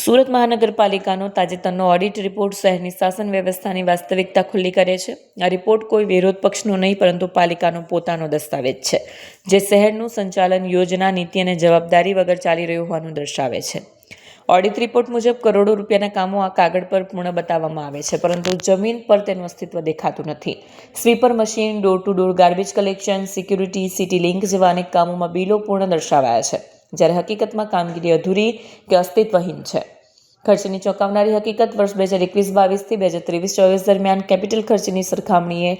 Surat મહાનગરપાલિકાનો તાજેતરનો audit report શહેરની શાસન વ્યવસ્થાની વાસ્તવિકતા ખુલ્લી કરે છે. આ રિપોર્ટ કોઈ વિરોધ પક્ષનો નહીં પરંતુ પાલિકાનો પોતાનો દસ્તાવેજ છે, જે શહેરનું સંચાલન યોજના, નીતિ અને જવાબદારી વગર ચાલી રહ્યું હોવાનું દર્શાવે છે. ઓડિટ રિપોર્ટ મુજબ કરોડો રૂપિયાના કામો આ કાગળ પર પૂર્ણ બતાવવામાં આવે છે, પરંતુ જમીન પર તેનું અસ્તિત્વ દેખાતું નથી. Sweeper machine, door to door garbage collection, security, city link જેવા અનેક કામોમાં બિલો પૂર્ણ દર્શાવાયા છે, જ્યારે હકીકતમાં કામગીરી અધૂરી કે અસ્તિત્વહીન છે. ખર્ચની ચોંકાવનારી હકીકત વર્ષ 2021-22થી 2023-24 દરમિયાન કેપિટલ ખર્ચની સરખામણીએ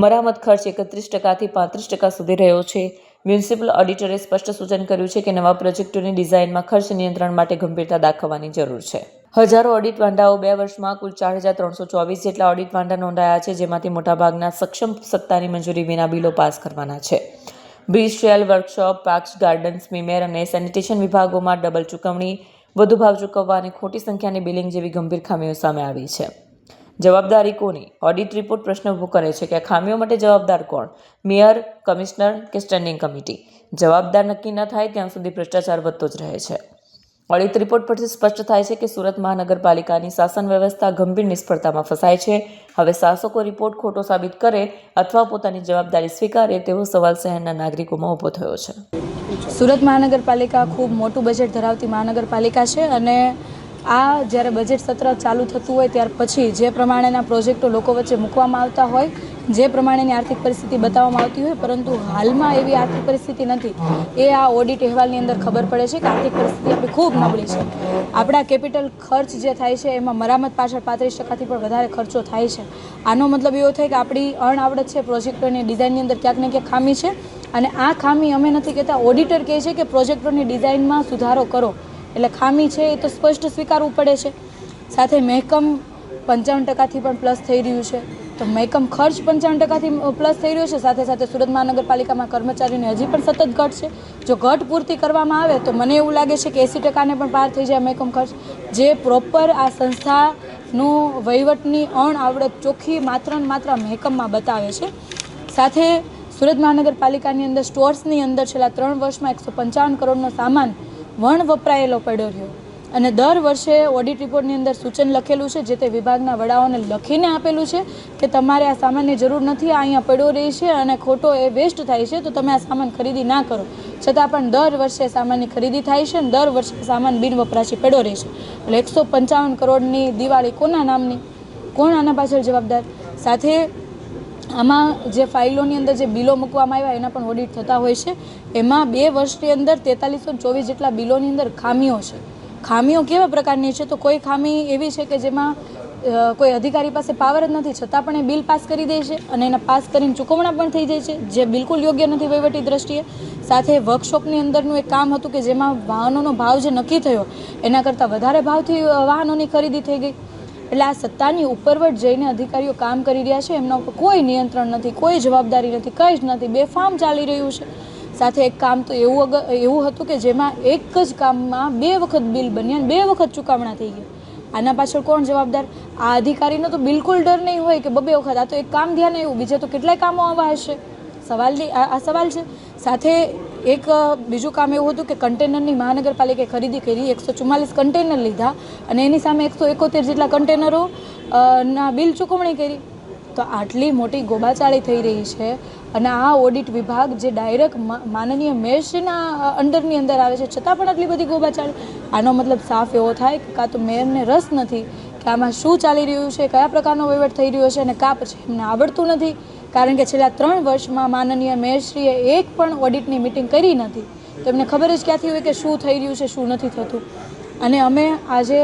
મરામત ખર્ચ 31%થી 35% સુધી રહ્યો છે. મ્યુનિસિપલ ઓડિટરે સ્પષ્ટ સૂચન કર્યું છે કે નવા પ્રોજેક્ટોની ડિઝાઇનમાં ખર્ચ નિયંત્રણ માટે ગંભીરતા દાખવવાની જરૂર છે. હજારો ઓડિટ વાંધાઓ 2 વર્ષમાં કુલ 4,324 જેટલા ઓડિટ વાંધા નોંધાયા છે, જેમાંથી મોટાભાગના સક્ષમ સત્તાની મંજૂરી વિના બિલો પાસ કરવાના છે. Bridge, shell, workshop, parks, gardens, મીમેર અને સેનિટેશન વિભાગોમાં ડબલ ચૂકવણી, વધુ ભાવ ચૂકવવા અને ખોટી સંખ્યાની બિલિંગ જેવી ગંભીર ખામીઓ સામે આવી છે. જવાબદારી કોની? ઓડિટ રિપોર્ટ પ્રશ્ન ઊભો કરે છે કે આ ખામીઓ માટે જવાબદાર કોણ? મેયર, કમિશનર કે સ્ટેન્ડિંગ કમિટી? જવાબદાર નક્કી ન થાય ત્યાં સુધી ભ્રષ્ટાચાર વધતો જ રહે છે. ઓડિટ રિપોર્ટ પરથી સ્પષ્ટ થાય છે કે સુરત મહાનગરપાલિકાની શાસન વ્યવસ્થા ગંભીર નિષ્ફળતામાં ફસાય છે. હવે શાસકો રિપોર્ટ ખોટો સાબિત કરે અથવા પોતાની જવાબદારી સ્વીકારે તેવો સવાલ શહેરના નાગરિકોમાં ઊભો થયો છે. સુરત મહાનગરપાલિકા ખૂબ મોટું બજેટ ધરાવતી મહાનગરપાલિકા છે અને આ જ્યારે બજેટ સત્ર ચાલુ થતું હોય ત્યાર પછી જે પ્રમાણેના પ્રોજેક્ટો લોકો વચ્ચે મૂકવામાં આવતા હોય, જે પ્રમાણેની આર્થિક પરિસ્થિતિ બતાવવામાં આવતી હોય, પરંતુ હાલમાં એવી આર્થિક પરિસ્થિતિ નથી. એ આ ઓડિટ અહેવાલની અંદર ખબર પડે છે કે આર્થિક પરિસ્થિતિ આપણી ખૂબ નબળી છે. આપણા કેપિટલ ખર્ચ જે થાય છે એમાં મરામત પાછળ 35%થી પણ વધારે ખર્ચો થાય છે. આનો મતલબ એવો થાય કે આપણી અણઆવડત છે, પ્રોજેક્ટોની ડિઝાઇનની અંદર ક્યાંક ને ક્યાંક ખામી છે. અને આ ખામી અમે નથી કહેતા, ઓડિટર કહે છે કે પ્રોજેક્ટોની ડિઝાઇનમાં સુધારો કરો. એટલે ખામી છે એ તો સ્પષ્ટ સ્વીકારવું પડે છે. સાથે મહેકમ 55%થી પણ પ્લસ થઈ રહ્યું છે, તો મહેકમ ખર્ચ 55%થી પ્લસ થઈ રહ્યો છે. સાથે સાથે સુરત મહાનગરપાલિકામાં કર્મચારીઓની હજી પણ સતત ઘટ છે. જો ઘટ પૂર્તિ કરવામાં આવે તો મને એવું લાગે છે કે 80%ને પણ પાર થઈ જાય મહેકમ ખર્ચ, જે પ્રોપર આ સંસ્થાનું વહીવટની અણઆવડત ચોખ્ખી માત્ર ને માત્ર મહેકમમાં બતાવે છે. સાથે સુરત મહાનગરપાલિકાની અંદર સ્ટોર્સની અંદર છેલ્લા 3 વર્ષમાં 155 કરોડનો સામાન વણ વપરાયેલો પડ્યો રહ્યો અને દર વર્ષે ઓડિટ રિપોર્ટની અંદર સૂચન લખેલું છે, જે તે વિભાગના વડાઓને લખીને આપેલું છે કે તમારે આ સામાનની જરૂર નથી, આ અહીંયા પડ્યો રહે છે અને ખોટો એ વેસ્ટ થાય છે, તો તમે આ સામાન ખરીદી ના કરો. છતાં પણ દર વર્ષે સામાનની ખરીદી થાય છે અને દર વર્ષે સામાન બિનવપરાશી પડ્યો રહે છે. એટલે 155 કરોડની દિવાળી કોના નામની? કોણ આના પાછળ જવાબદાર? સાથે આમાં જે ફાઇલોની અંદર જે બિલો મૂકવામાં આવ્યા એના પણ ઓડિટ થતા હોય છે. એમાં 2 વર્ષની અંદર 4324 જેટલા બિલોની અંદર ખામીઓ છે. ખામીઓ કેવા પ્રકારની છે? તો કોઈ ખામી એવી છે કે જેમાં કોઈ અધિકારી પાસે પાવર જ નથી, છતાં પણ એ બિલ પાસ કરી દે છે અને એના પાસ કરીને ચૂકવણા પણ થઈ જાય છે, જે બિલકુલ યોગ્ય નથી વહીવટી દ્રષ્ટિએ. સાથે વર્કશોપની અંદરનું એક કામ હતું કે જેમાં વાહનોનો ભાવ જે નક્કી થયો એના કરતાં વધારે ભાવથી વાહનોની ખરીદી થઈ ગઈ. એટલે આ સત્તાની ઉપરવટ જઈને અધિકારીઓ કામ કરી રહ્યા છે, એમના ઉપર કોઈ નિયંત્રણ નથી, કોઈ જવાબદારી નથી, કંઈ જ નથી, બેફામ ચાલી રહ્યું છે. સાથે એક કામ તો એવું હતું કે જેમાં એક જ કામમાં 2 વખત બિલ બન્યા, 2 વખત ચૂકવણા થઈ ગયા. આના પાછળ કોણ જવાબદાર? આ અધિકારીનો તો બિલકુલ ડર નહીં હોય કે 2 વખત, આ તો એક કામ ધ્યાન આવ્યું, બીજા તો કેટલાય કામો આવા હશે. આ સવાલ છે. સાથે એક બીજું કામ એવું હતું કે કન્ટેનરની મહાનગરપાલિકાએ ખરીદી કરી, 144 કન્ટેનર લીધા અને એની સામે 171 જેટલા કન્ટેનરો ના બિલ ચૂકવણી કરી. તો આટલી મોટી ગોબાચાળી થઈ રહી છે અને આ ઓડિટ વિભાગ જે ડાયરેક્ટ માનનીય મેયરશ્રીના અંડરની અંદર આવે છે, છતાં પણ આટલી બધી ગોબાચાળી. આનો મતલબ સાફ એવો થાય કે કાં તો મેયરને રસ નથી કે આમાં શું ચાલી રહ્યું છે, કયા પ્રકારનો વહીવટ થઈ રહ્યો છે, અને કાં પછી એમને આવડતું નથી. કારણ કે છેલ્લા 3 વર્ષમાં માનનીય મેયરશ્રીએ એક પણ ઓડિટની મિટિંગ કરી નથી, તો એમને ખબર જ ક્યાંથી હોય કે શું થઈ રહ્યું છે, શું નથી થતું. અને અમે આજે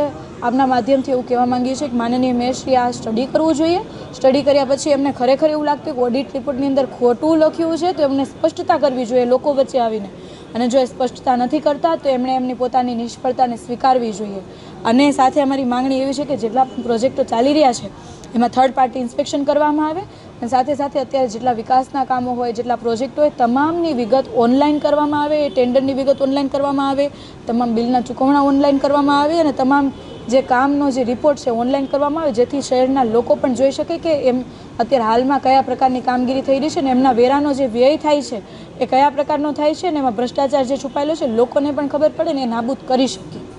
આપના માધ્યમથી એવું કહેવા માંગીએ છીએ કે માનનીય મેયરશ્રીએ આ સ્ટડી કરવું જોઈએ. સ્ટડી કર્યા પછી એમને ખરેખર એવું લાગતું કે ઓડિટ રિપોર્ટની અંદર ખોટું લખ્યું છે, તો એમને સ્પષ્ટતા કરવી જોઈએ લોકો વચ્ચે આવીને. અને જો એ સ્પષ્ટતા નથી કરતા તો એમણે એમની પોતાની નિષ્ફળતાને સ્વીકારવી જોઈએ. અને સાથે અમારી માંગણી એવી છે કે જેટલા પ્રોજેક્ટો ચાલી રહ્યા છે એમાં થર્ડ પાર્ટી ઇન્સ્પેક્શન કરવામાં આવે અને સાથે સાથે અત્યારે જેટલા વિકાસના કામો હોય, જેટલા પ્રોજેક્ટ હોય, તમામની વિગત ઓનલાઈન કરવામાં આવે, ટેન્ડરની વિગત ઓનલાઈન કરવામાં આવે, તમામ બિલના ચૂકવણા ઓનલાઈન કરવામાં આવે અને તમામ જે કામનો જે રિપોર્ટ છે ઓનલાઈન કરવામાં આવે, જેથી શહેરના લોકો પણ જોઈ શકે કે એમ અત્યારે હાલમાં કયા પ્રકારની કામગીરી થઈ રહી છે ને એમના વેરાનો જે વ્યય થાય છે એ કયા પ્રકારનો થાય છે ને એમાં ભ્રષ્ટાચાર જે છુપાયેલો છે લોકોને પણ ખબર પડે ને એ નાબૂદ કરી શકીએ.